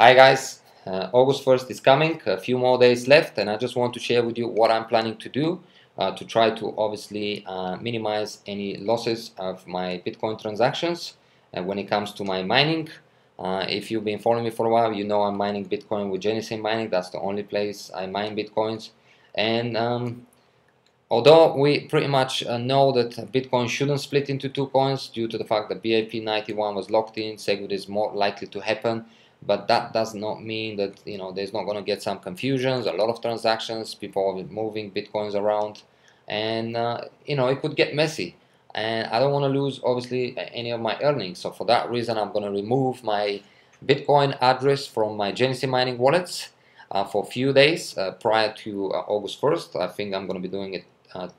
Hi guys, August 1st is coming, a few more days left, and I just want to share with you what I'm planning to do to try to obviously minimize any losses of my Bitcoin transactions when it comes to my mining. If you've been following me for a while, you know I'm mining Bitcoin with Genesis Mining. That's the only place I mine Bitcoins. And although we pretty much know that Bitcoin shouldn't split into two coins due to the fact that BIP 91 was locked in, SegWit is more likely to happen. But that does not mean that there's not going to get some confusions, a lot of transactions, people moving Bitcoins around, and it could get messy. And I don't want to lose obviously any of my earnings. So for that reason, I'm going to remove my Bitcoin address from my Genesis Mining wallets for a few days prior to August 1st. I think I'm going to be doing it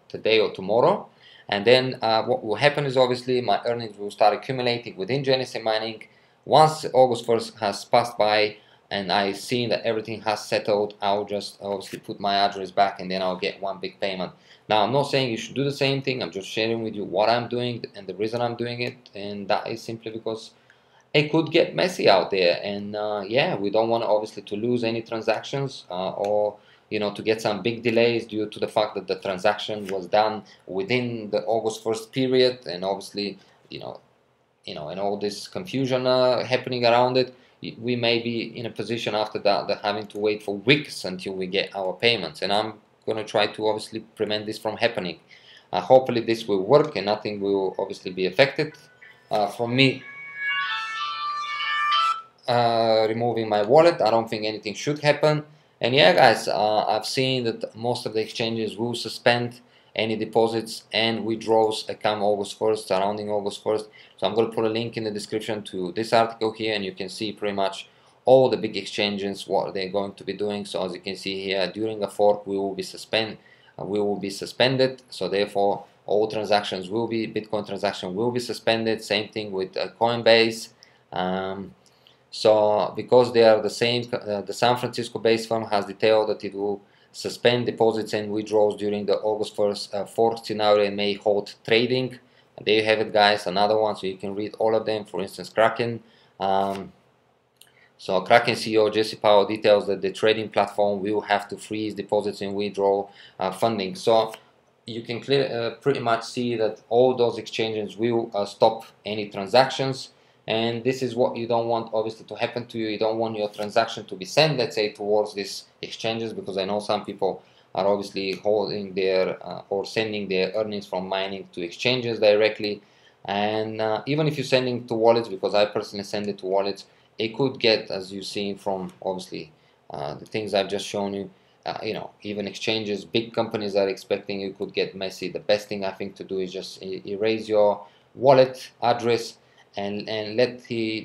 today or tomorrow. And then what will happen is obviously my earnings will start accumulating within Genesis Mining. Once August 1st has passed by and I see that everything has settled, I'll just obviously put my address back and then I'll get one big payment. Now, I'm not saying you should do the same thing. I'm just sharing with you what I'm doing and the reason I'm doing it, and that is simply because it could get messy out there, and yeah, we don't want obviously to lose any transactions or to get some big delays due to the fact that the transaction was done within the August 1st period, and obviously and all this confusion happening around it, we may be in a position after that having to wait for weeks until we get our payments, and I'm going to try to obviously prevent this from happening. Hopefully this will work and nothing will obviously be affected from me removing my wallet. I don't think anything should happen. And yeah guys, I've seen that most of the exchanges will suspend any deposits and withdrawals come August 1st, surrounding August 1st. So I'm going to put a link in the description to this article here, and you can see pretty much all the big exchanges, what they're going to be doing. So as you can see here, during a fork we will be suspended. So therefore all transactions will be, Bitcoin transaction will be suspended. Same thing with Coinbase. So because they are the same, the San Francisco based firm has detailed that it will suspend deposits and withdrawals during the August 1st fork scenario and may halt trading. And there you have it guys, another one, so you can read all of them. For instance, Kraken. So Kraken CEO Jesse Powell details that the trading platform will have to freeze deposits and withdraw funding. So you can pretty much see that all those exchanges will stop any transactions. And this is what you don't want obviously to happen to you. You don't want your transaction to be sent, let's say, towards these exchanges, because I know some people are obviously holding their or sending their earnings from mining to exchanges directly. And even if you're sending to wallets, because I personally send it to wallets, it could get, as you've seen from obviously the things I've just shown you, even exchanges, big companies are expecting it could get messy. The best thing I think to do is just erase your wallet address and let the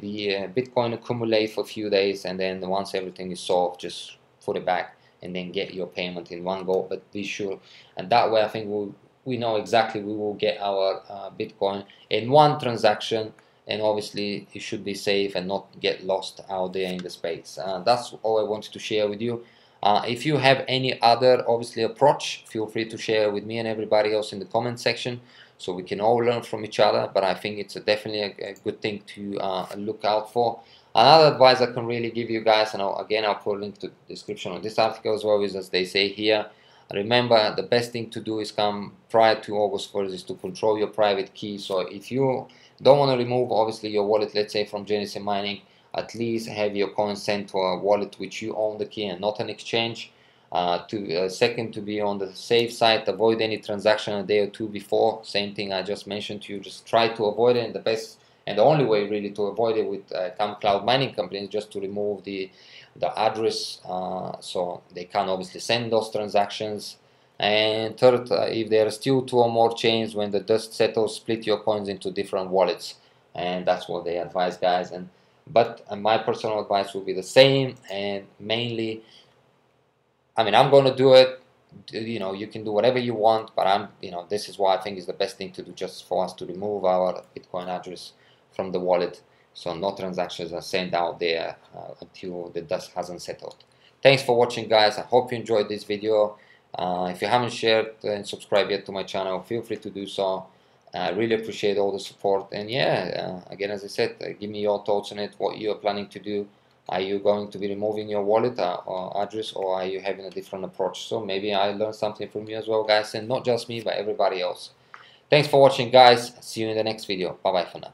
Bitcoin accumulate for a few days, and then once everything is solved, just put it back and then get your payment in one go. But be sure, and that way I think we know exactly we will get our Bitcoin in one transaction, and obviously it should be safe and not get lost out there in the space. That's all I wanted to share with you. If you have any other obviously approach, feel free to share with me and everybody else in the comment section, so we can all learn from each other. But I think it's definitely a good thing to look out for. Another advice I can really give you guys, and again I'll put a link to the description of this article as well, is as they say here, remember the best thing to do is come prior to August 1st is to control your private key. So if you don't want to remove obviously your wallet, let's say from Genesis Mining, at least have your coins sent to a wallet which you own the key and not an exchange. Second, to be on the safe side, avoid any transaction a day or two before. Same thing I just mentioned to you, just try to avoid it. And the best and the only way really to avoid it with some cloud mining companies, just to remove the address so they can obviously send those transactions. And third, if there are still two or more chains, when the dust settles, split your coins into different wallets, and that's what they advise guys. But my personal advice will be the same, and mainly, I mean, I'm going to do it. You can do whatever you want, but this is what I think is the best thing to do, just for us to remove our Bitcoin address from the wallet, so no transactions are sent out there until the dust hasn't settled. Thanks for watching guys. I hope you enjoyed this video. If you haven't shared and subscribed yet to my channel, feel free to do so. I really appreciate all the support, and yeah, again, as I said, give me your thoughts on it, what you are planning to do. Are you going to be removing your wallet or address, or are you having a different approach? So maybe I learned something from you as well, guys, and not just me, but everybody else. Thanks for watching, guys. See you in the next video. Bye bye for now.